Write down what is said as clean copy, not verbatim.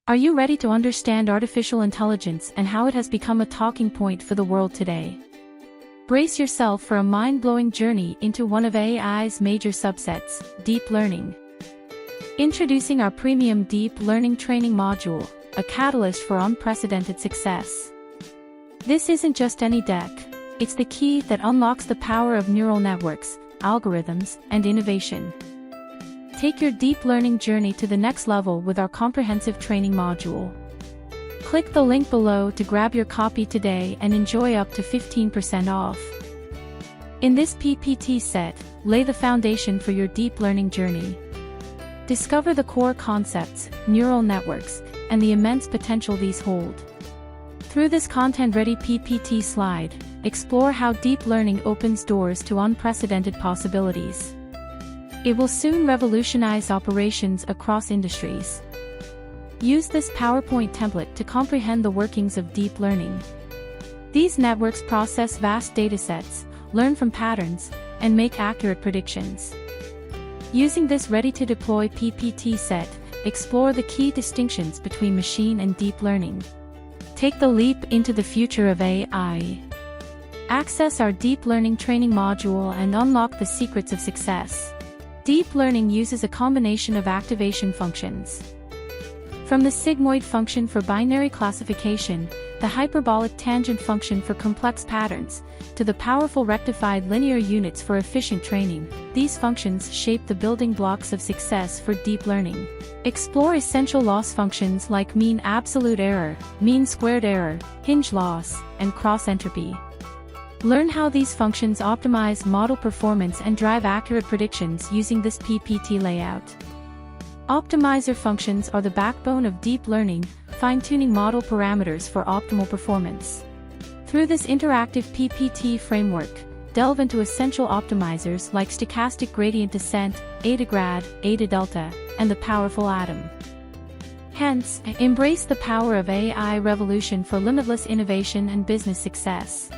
Are you ready to understand artificial intelligence and how it has become a talking point for the world today? Brace yourself for a mind-blowing journey into one of AI's major subsets, deep learning. Introducing our premium deep learning training module, a catalyst for unprecedented success. This isn't just any deck, it's the key that unlocks the power of neural networks, algorithms, and innovation. Take your deep learning journey to the next level with our comprehensive training module. Click the link below to grab your copy today and enjoy up to 15% off. In this PPT set, lay the foundation for your deep learning journey. Discover the core concepts, neural networks, and the immense potential these hold. Through this content-ready PPT slide, explore how deep learning opens doors to unprecedented possibilities. It will soon revolutionize operations across industries. Use this PowerPoint template to comprehend the workings of deep learning. These networks process vast datasets, learn from patterns, and make accurate predictions. Using this ready-to-deploy PPT set, explore the key distinctions between machine and deep learning. Take the leap into the future of AI. Access our deep learning training module and unlock the secrets of success. Deep learning uses a combination of activation functions. From the sigmoid function for binary classification, the hyperbolic tangent function for complex patterns, to the powerful rectified linear units for efficient training, these functions shape the building blocks of success for deep learning. Explore essential loss functions like mean absolute error, mean squared error, hinge loss, and cross-entropy. Learn how these functions optimize model performance and drive accurate predictions using this PPT layout. Optimizer functions are the backbone of deep learning, fine-tuning model parameters for optimal performance. Through this interactive PPT framework, delve into essential optimizers like stochastic gradient descent, Adagrad, Adadelta, and the powerful atom. Hence, embrace the power of AI revolution for limitless innovation and business success.